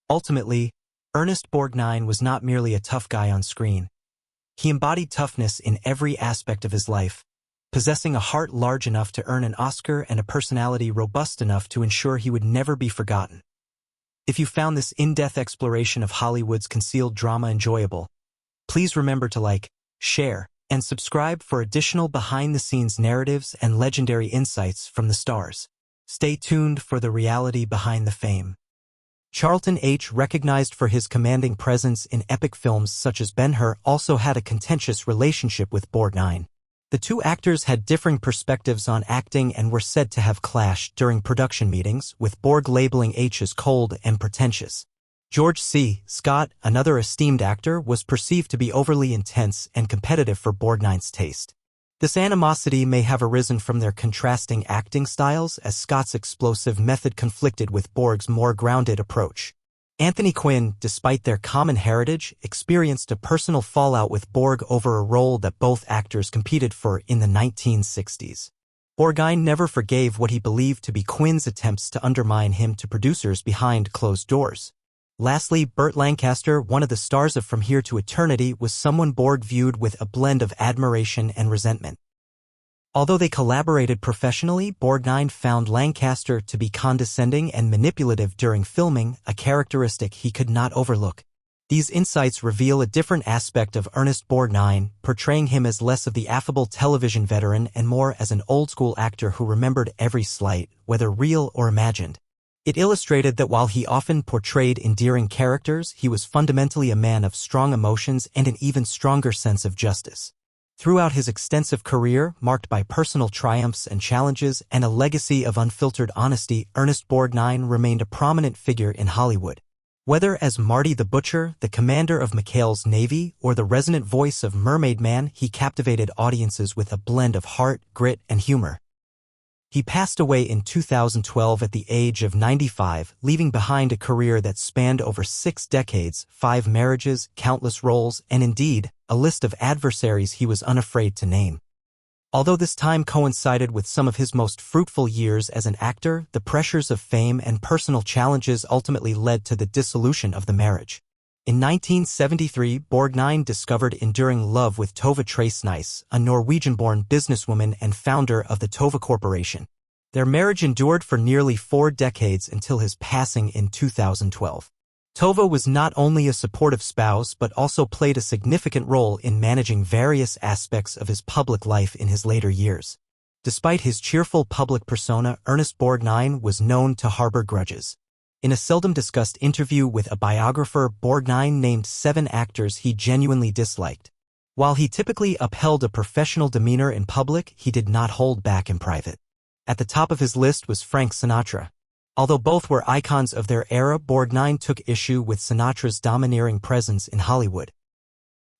Ultimately, Ernest Borgnine was not merely a tough guy on screen. He embodied toughness in every aspect of his life, possessing a heart large enough to earn an Oscar and a personality robust enough to ensure he would never be forgotten. If you found this in-depth exploration of Hollywood's concealed drama enjoyable, please remember to like, share, and subscribe for additional behind-the-scenes narratives and legendary insights from the stars. Stay tuned for the reality behind the fame. Charlton H., recognized for his commanding presence in epic films such as Ben-Hur, also had a contentious relationship with Borgnine. The two actors had differing perspectives on acting and were said to have clashed during production meetings, with Borg labeling H as cold and pretentious. George C. Scott, another esteemed actor, was perceived to be overly intense and competitive for Borgnine's taste. This animosity may have arisen from their contrasting acting styles, as Scott's explosive method conflicted with Borg's more grounded approach. Anthony Quinn, despite their common heritage, experienced a personal fallout with Borg over a role that both actors competed for in the 1960s. Borgnine never forgave what he believed to be Quinn's attempts to undermine him to producers behind closed doors. Lastly, Burt Lancaster, one of the stars of From Here to Eternity, was someone Borg viewed with a blend of admiration and resentment. Although they collaborated professionally, Borgnine found Lancaster to be condescending and manipulative during filming, a characteristic he could not overlook. These insights reveal a different aspect of Ernest Borgnine, portraying him as less of the affable television veteran and more as an old-school actor who remembered every slight, whether real or imagined. It illustrated that while he often portrayed endearing characters, he was fundamentally a man of strong emotions and an even stronger sense of justice. Throughout his extensive career, marked by personal triumphs and challenges and a legacy of unfiltered honesty, Ernest Borgnine remained a prominent figure in Hollywood. Whether as Marty the Butcher, the commander of McHale's Navy, or the resonant voice of Mermaid Man, he captivated audiences with a blend of heart, grit, and humor. He passed away in 2012 at the age of 95, leaving behind a career that spanned over 6 decades, 5 marriages, countless roles, and indeed, a list of adversaries he was unafraid to name. Although this time coincided with some of his most fruitful years as an actor, the pressures of fame and personal challenges ultimately led to the dissolution of the marriage. In 1973, Borgnine discovered enduring love with Tove Tracenis, a Norwegian-born businesswoman and founder of the Tove Corporation. Their marriage endured for nearly 4 decades until his passing in 2012. Tove was not only a supportive spouse but also played a significant role in managing various aspects of his public life in his later years. Despite his cheerful public persona, Ernest Borgnine was known to harbor grudges. In a seldom-discussed interview with a biographer, Borgnine named 7 actors he genuinely disliked. While he typically upheld a professional demeanor in public, he did not hold back in private. At the top of his list was Frank Sinatra. Although both were icons of their era, Borgnine took issue with Sinatra's domineering presence in Hollywood.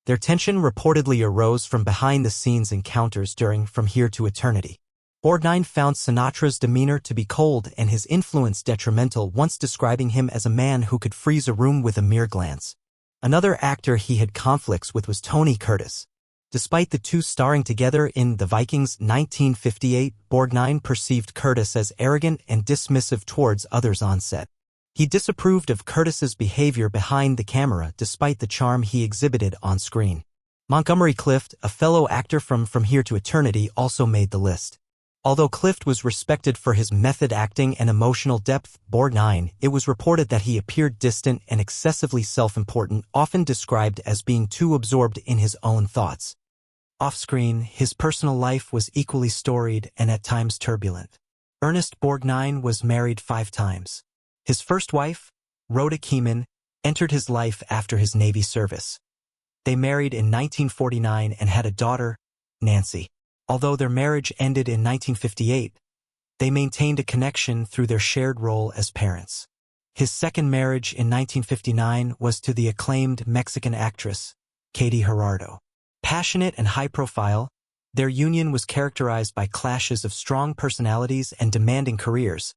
Their tension reportedly arose from behind-the-scenes encounters during From Here to Eternity. Borgnine found Sinatra's demeanor to be cold and his influence detrimental, once describing him as a man who could freeze a room with a mere glance. Another actor he had conflicts with was Tony Curtis. Despite the two starring together in The Vikings 1958, Borgnine perceived Curtis as arrogant and dismissive towards others on set. He disapproved of Curtis's behavior behind the camera despite the charm he exhibited on screen. Montgomery Clift, a fellow actor from Here to Eternity, also made the list. Although Clift was respected for his method acting and emotional depth, Borgnine, it was reported that he appeared distant and excessively self-important, often described as being too absorbed in his own thoughts. Off-screen, his personal life was equally storied and at times turbulent. Ernest Borgnine was married 5 times. His first wife, Rhoda Keeman, entered his life after his Navy service. They married in 1949 and had a daughter, Nancy. Although their marriage ended in 1958, they maintained a connection through their shared role as parents. His second marriage in 1959 was to the acclaimed Mexican actress, Katie Gerardo. Passionate and high-profile, their union was characterized by clashes of strong personalities and demanding careers,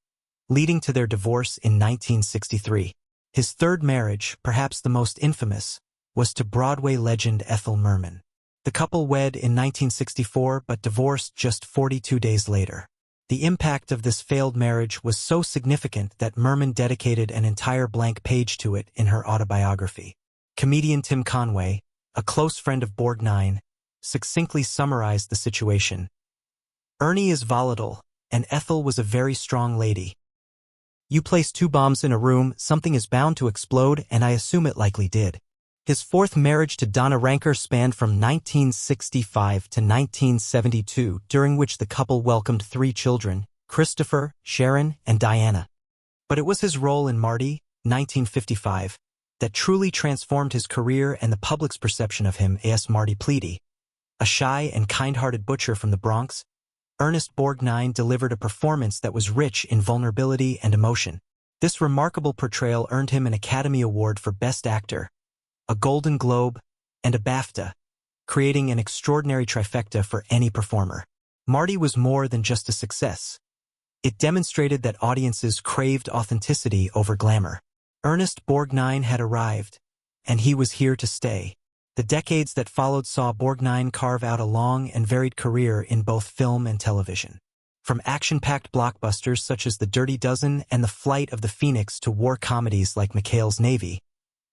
leading to their divorce in 1963. His third marriage, perhaps the most infamous, was to Broadway legend Ethel Merman. The couple wed in 1964 but divorced just 42 days later. The impact of this failed marriage was so significant that Merman dedicated an entire blank page to it in her autobiography. Comedian Tim Conway, a close friend of Borgnine, succinctly summarized the situation. "Ernie is volatile, and Ethel was a very strong lady. You place 2 bombs in a room, something is bound to explode, and I assume it likely did." His fourth marriage to Donna Ranker spanned from 1965 to 1972, during which the couple welcomed 3 children, Christopher, Sharon, and Diana. But it was his role in Marty, 1955, that truly transformed his career and the public's perception of him as Marty Pleedy. A shy and kind-hearted butcher from the Bronx, Ernest Borgnine delivered a performance that was rich in vulnerability and emotion. This remarkable portrayal earned him an Academy Award for Best Actor, a Golden Globe, and a BAFTA, creating an extraordinary trifecta for any performer. Marty was more than just a success. It demonstrated that audiences craved authenticity over glamour. Ernest Borgnine had arrived, and he was here to stay. The decades that followed saw Borgnine carve out a long and varied career in both film and television. From action-packed blockbusters such as The Dirty Dozen and The Flight of the Phoenix to war comedies like McHale's Navy,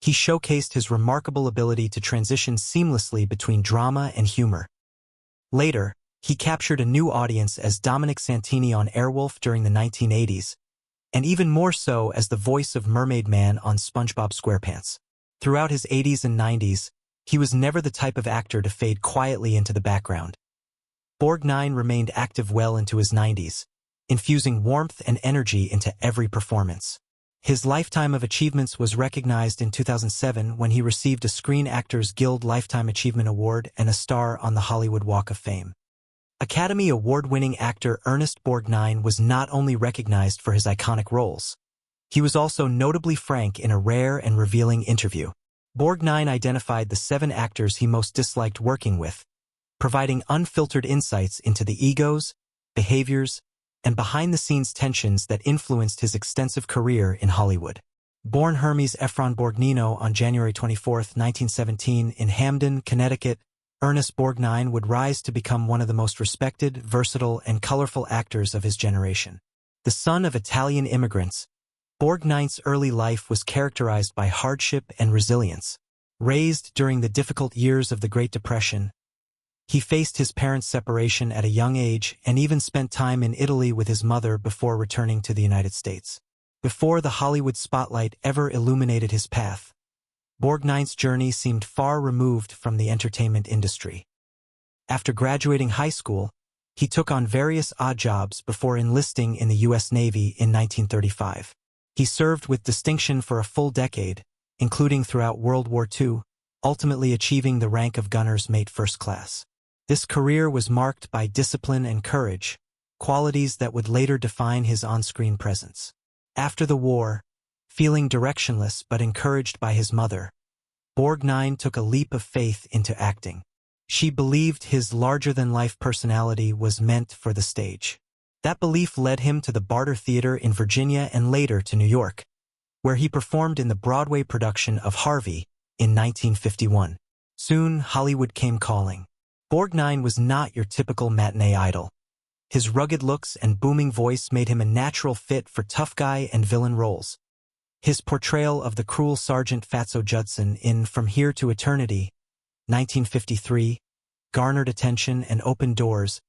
he showcased his remarkable ability to transition seamlessly between drama and humor. Later, he captured a new audience as Dominic Santini on Airwolf during the 1980s, and even more so as the voice of Mermaid Man on SpongeBob SquarePants. Throughout his 80s and 90s, he was never the type of actor to fade quietly into the background. Borgnine remained active well into his 90s, infusing warmth and energy into every performance. His lifetime of achievements was recognized in 2007 when he received a Screen Actors Guild Lifetime Achievement Award and a star on the Hollywood Walk of Fame. Academy Award-winning actor Ernest Borgnine was not only recognized for his iconic roles, he was also notably frank in a rare and revealing interview. Borgnine identified the 7 actors he most disliked working with, providing unfiltered insights into the egos, behaviors, and behind-the-scenes tensions that influenced his extensive career in Hollywood. Born Hermes Ephron Borgnino on January 24, 1917, in Hamden, Connecticut, Ernest Borgnine would rise to become one of the most respected, versatile, and colorful actors of his generation. The son of Italian immigrants, Borgnine's early life was characterized by hardship and resilience. Raised during the difficult years of the Great Depression, he faced his parents' separation at a young age and even spent time in Italy with his mother before returning to the United States. Before the Hollywood spotlight ever illuminated his path, Borgnine's journey seemed far removed from the entertainment industry. After graduating high school, he took on various odd jobs before enlisting in the U.S. Navy in 1935. He served with distinction for a full decade, including throughout World War II, ultimately achieving the rank of gunner's mate first class. This career was marked by discipline and courage, qualities that would later define his on-screen presence. After the war, feeling directionless but encouraged by his mother, Borgnine took a leap of faith into acting. She believed his larger-than-life personality was meant for the stage. That belief led him to the Barter Theater in Virginia and later to New York, where he performed in the Broadway production of Harvey in 1951. Soon, Hollywood came calling. Borgnine was not your typical matinee idol. His rugged looks and booming voice made him a natural fit for tough guy and villain roles. His portrayal of the cruel Sergeant Fatso Judson in From Here to Eternity, 1953, garnered attention and opened doors,